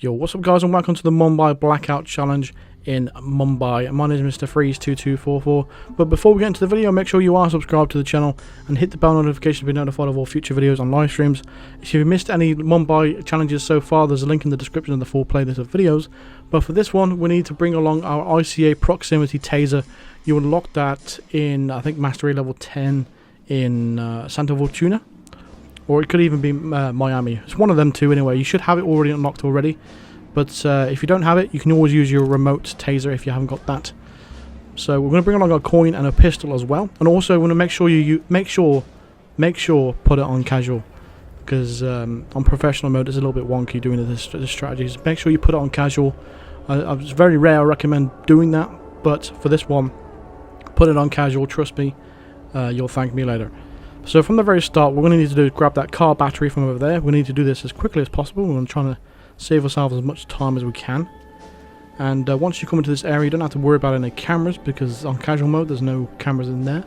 Yo, what's up guys, and welcome to the Mumbai Blackout Challenge in Mumbai. My name is Mr. Freeze2244. But before we get into the video, make sure you are subscribed to the channel and hit the bell notification to be notified of all future videos on live streams. If you've missed any Mumbai challenges so far, there's a link in the description of the full playlist of videos. But for this one, we need to bring along our ICA proximity taser. You unlock that in, I think, Mastery level 10 in Santa Fortuna. Or it could even be Miami. It's one of them two anyway. You should have it already unlocked already. But if you don't have it, you can always use your remote taser if you haven't got that. So we're going to bring along a coin and a pistol as well. And also, we're going to make sure make sure put it on casual, because on professional mode it's a little bit wonky doing this strategies. Make sure you put it on casual. It's very rare I recommend doing that, but for this one, put it on casual. Trust me, you'll thank me later. So from the very start, what we're going to need to do is grab that car battery from over there. We need to do this as quickly as possible. We're going to try to save ourselves as much time as we can. And once you come into this area, you don't have to worry about any cameras, because on casual mode there's no cameras in there.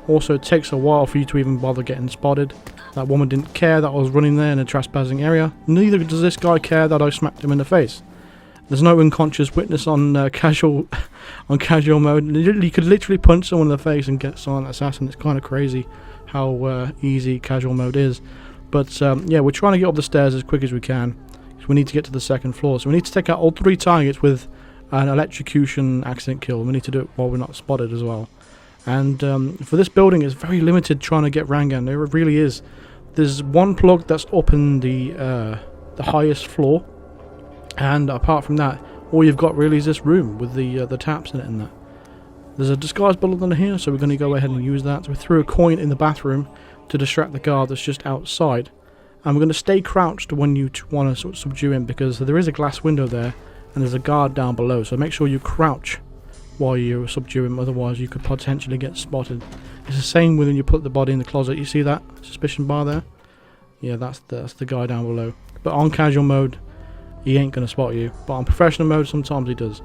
Also, it takes a while for you to even bother getting spotted. That woman didn't care that I was running there in a trespassing area. Neither does this guy care that I smacked him in the face. There's no unconscious witness on casual mode. You could literally punch someone in the face and get silent assassin. It's kind of crazy how easy casual mode is. But yeah, we're trying to get up the stairs as quick as we can, because we need to get to the second floor. So we need to take out all 3 targets with an electrocution accident kill. We need to do it while we're not spotted as well. And for this building, it's very limited trying to get Rangan. It really is. There's one plug that's up in the highest floor, and apart from that, all you've got really is this room with the taps in it and that. There's a disguise bullet in here, so we're going to go ahead and use that. So we threw a coin in the bathroom to distract the guard that's just outside. And we're going to stay crouched when you want to sort of subdue him, because there is a glass window there and there's a guard down below. So make sure you crouch while you subdue him, otherwise you could potentially get spotted. It's the same when you put the body in the closet. You see that suspicion bar there? Yeah, that's the guy down below. But on casual mode, he ain't going to spot you. But on professional mode, sometimes he does.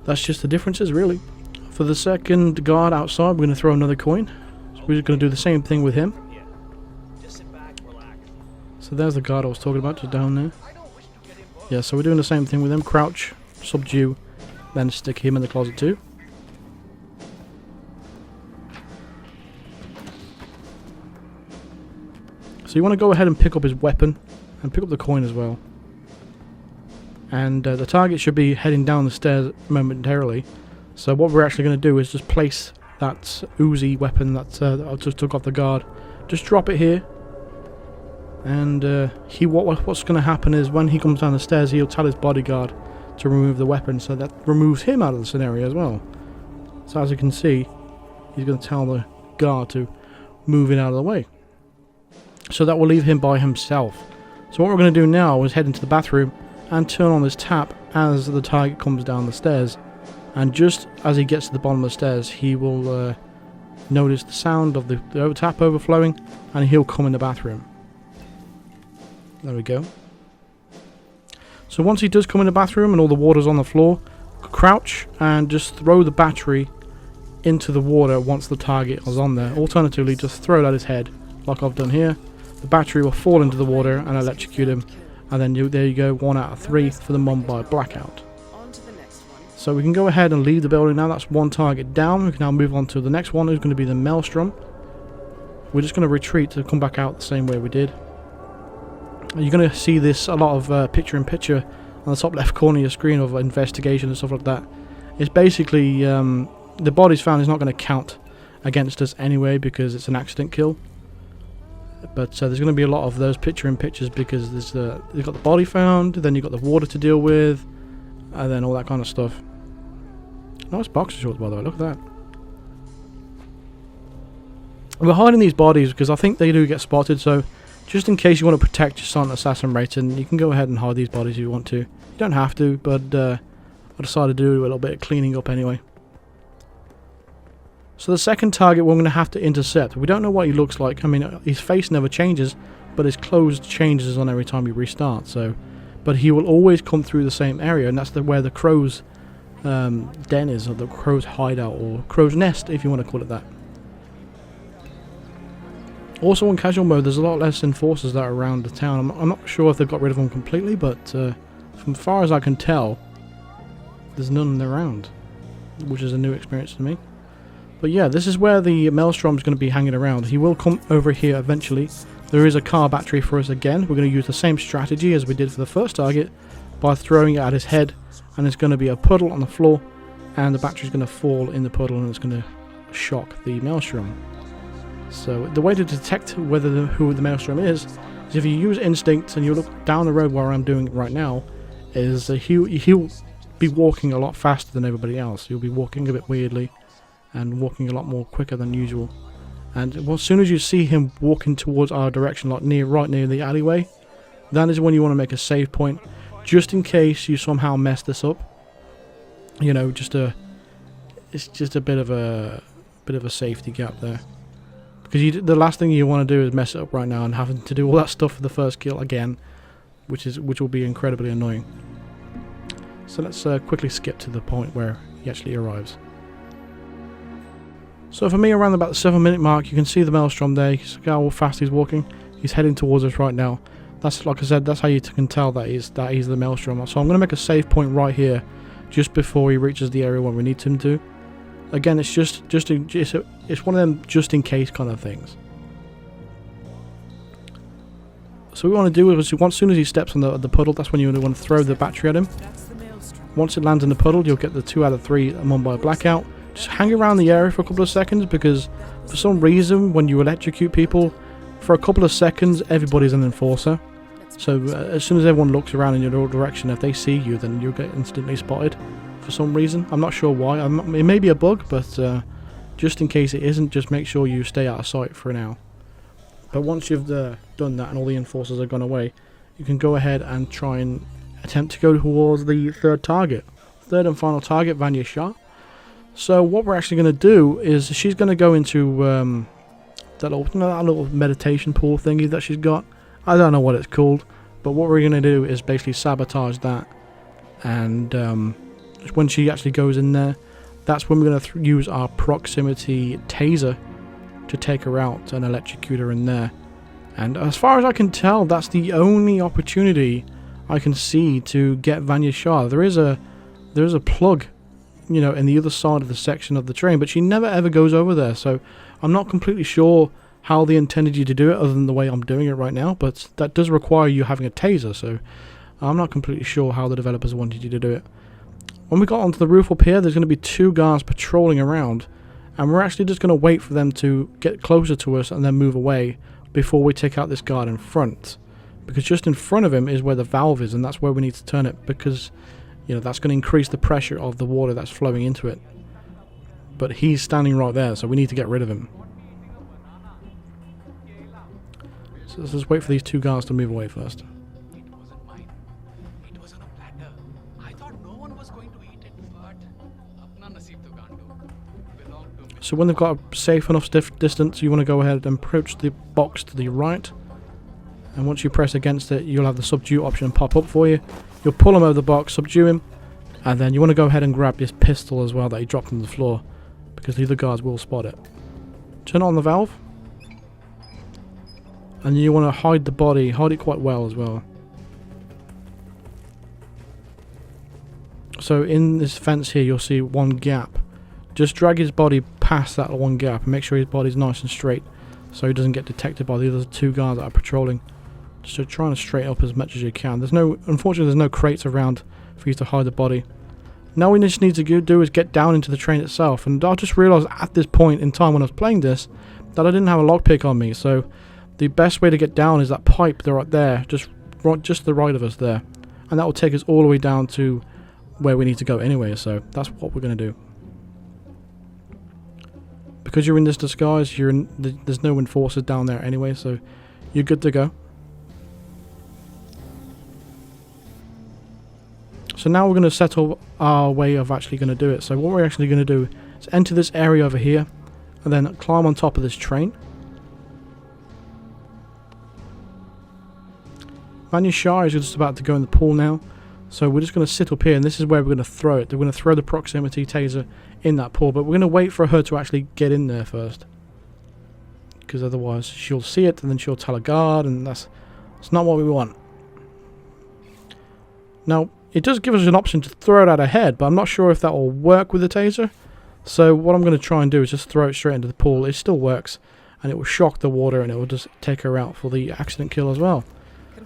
That's just the differences, really. For the second guard outside, we're going to throw another coin. So we're just going to do the same thing with him. So there's the guard I was talking about, just down there. Yeah, so we're doing the same thing with him. Crouch, subdue, then stick him in the closet too. So you want to go ahead and pick up his weapon, and pick up the coin as well. And the target should be heading down the stairs momentarily. So what we're actually going to do is just place that Uzi weapon that I just took off the guard. Just drop it here. And what's going to happen is when he comes down the stairs, he'll tell his bodyguard to remove the weapon. So that removes him out of the scenario as well. So as you can see, he's going to tell the guard to move it out of the way. So that will leave him by himself. So what we're going to do now is head into the bathroom and turn on this tap as the target comes down the stairs. And just as he gets to the bottom of the stairs, he will notice the sound of the tap overflowing, and he'll come in the bathroom. There we go. So once he does come in the bathroom and all the water's on the floor, crouch and just throw the battery into the water once the target is on there. Alternatively, just throw it at his head, like I've done here. The battery will fall into the water and electrocute him. And then there you go, 1 out of 3 for the Mumbai Blackout. So we can go ahead and leave the building now. That's 1 target down. We can now move on to the next one, who's going to be the Maelstrom. We're just going to retreat to come back out the same way we did. You're going to see this a lot of picture-in-picture on the top left corner of your screen of investigation and stuff like that. It's basically the bodies found is not going to count against us anyway, because it's an accident kill. But there's going to be a lot of those picture-in-pictures, because you've got the body found, then you've got the water to deal with, and then all that kind of stuff. Nice boxer shorts, by the way, look at that. We're hiding these bodies because I think they do get spotted, so just in case you want to protect your silent assassin rating, you can go ahead and hide these bodies if you want to. You don't have to, but I decided to do a little bit of cleaning up anyway. So the second target we're going to have to intercept. We don't know what he looks like. I mean, his face never changes, but his clothes changes on every time you restart. So, but he will always come through the same area, and that's where the crow's den is, or the crow's hideout, or crow's nest, if you want to call it that. Also on casual mode, there's a lot less enforcers that are around the town. I'm not sure if they've got rid of them completely, but from far as I can tell, there's none around, which is a new experience to me. But yeah, this is where the Maelstrom's going to be hanging around. He will come over here eventually. There is a car battery for us again. We're going to use the same strategy as we did for the first target by throwing it at his head, and it's going to be a puddle on the floor, and the battery's going to fall in the puddle, and it's going to shock the Maelstrom. So the way to detect who the Maelstrom is if you use instinct and you look down the road where I'm doing it right now, is he'll be walking a lot faster than everybody else. He'll be walking a bit weirdly and walking a lot more quicker than usual. And as soon as you see him walking towards our direction, like right near the alleyway, that is when you want to make a save point, just in case you somehow mess this up. You know, it's just a bit of a safety gap there. Because the last thing you want to do is mess it up right now and having to do all that stuff for the first kill again, which will be incredibly annoying. So let's quickly skip to the point where he actually arrives. So for me, around about the 7-minute mark, you can see the Maelstrom there. You see how fast he's walking. He's heading towards us right now. That's, like I said, that's how you can tell that he's the Maelstrom. So I'm going to make a save point right here, just before he reaches the area where we need him to. Again, it's it's one of them just in case kind of things. So what we want to do is, as soon as he steps on the puddle, that's when you want to throw the battery at him. Once it lands in the puddle, you'll get the 2 out of 3 Mumbai Blackout. Just hang around the area for a couple of seconds, because for some reason when you electrocute people, for a couple of seconds everybody's an enforcer. So as soon as everyone looks around in your direction, if they see you, then you'll get instantly spotted for some reason. I'm not sure why. It may be a bug, but just in case it isn't, just make sure you stay out of sight for now. But once you've done that and all the enforcers have gone away, you can go ahead and try and attempt to go towards the third and final target, Vanya Shah. So what we're actually going to do is she's going to go into that little meditation pool thingy that she's got. I don't know what it's called, but what we're going to do is basically sabotage that, and when she actually goes in there, that's when we're going to use our proximity taser to take her out and electrocute her in there. And as far as I can tell, that's the only opportunity I can see to get Vanya Shah. There is a plug, you know, in the other side of the section of the train, but she never ever goes over there, so I'm not completely sure how they intended you to do it other than the way I'm doing it right now, but that does require you having a taser, so I'm not completely sure how the developers wanted you to do it. When we got onto the roof up here, there's going to be 2 guards patrolling around, and we're actually just going to wait for them to get closer to us and then move away before we take out this guard in front, because just in front of him is where the valve is, and that's where we need to turn it, because you know that's going to increase the pressure of the water that's flowing into it. But he's standing right there, so we need to get rid of him. So let's just wait for these 2 guards to move away first. It wasn't mine. It was on a platter. I thought no one was going to eat it, but apna naseeb to can't do. Belonged to me. So when they've got a safe enough distance, you want to go ahead and approach the box to the right. And once you press against it, you'll have the subdue option pop up for you. You'll pull him over the box, subdue him, and then you want to go ahead and grab this pistol as well that he dropped on the floor, because the other guards will spot it. Turn on the valve. And you want to hide the body, hide it quite well as well. So in this fence here, you'll see one gap. Just drag his body past that one gap and make sure his body's nice and straight, so he doesn't get detected by the other 2 guards that are patrolling. So trying to straighten up as much as you can. Unfortunately, there's no crates around for you to hide the body. Now we just need to do is get down into the train itself. And I just realised at this point in time when I was playing this that I didn't have a lockpick on me. So the best way to get down is that pipe right there, just to the right of us there, and that will take us all the way down to where we need to go anyway. So that's what we're going to do. Because you're in this disguise, there's no enforcers down there anyway, so you're good to go. So now we're going to settle our way of actually going to do it. So what we're actually going to do is enter this area over here, and then climb on top of this train. Vanya Shah is just about to go in the pool now, so we're just going to sit up here, and this is where we're going to throw it. We're going to throw the proximity taser in that pool, but we're going to wait for her to actually get in there first, because otherwise she'll see it and then she'll tell a guard, and that's not what we want. Now, it does give us an option to throw it at her head, but I'm not sure if that will work with the taser. So what I'm going to try and do is just throw it straight into the pool. It still works, and it will shock the water, and it will just take her out for the accident kill as well.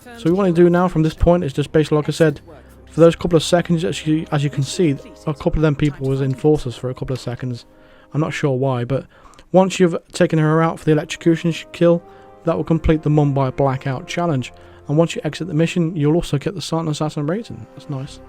So what we want to do now from this point is just basically, like I said, for those couple of seconds, as you can see, a couple of them people was in forces for a couple of seconds. I'm not sure why, but once you've taken her out for the electrocution kill, that will complete the Mumbai Blackout challenge. And once you exit the mission, you'll also get the Silent Assassin rating. That's nice.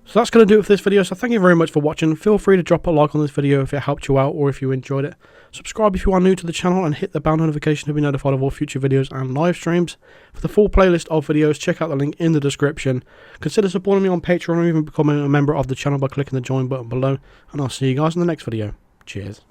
So that's going to do it for this video, so thank you very much for watching. Feel free to drop a like on this video if it helped you out or if you enjoyed it. Subscribe if you are new to the channel and hit the bell notification to be notified of all future videos and live streams. For the full playlist of videos, check out the link in the description. Consider supporting me on Patreon or even becoming a member of the channel by clicking the join button below. And I'll see you guys in the next video. Cheers.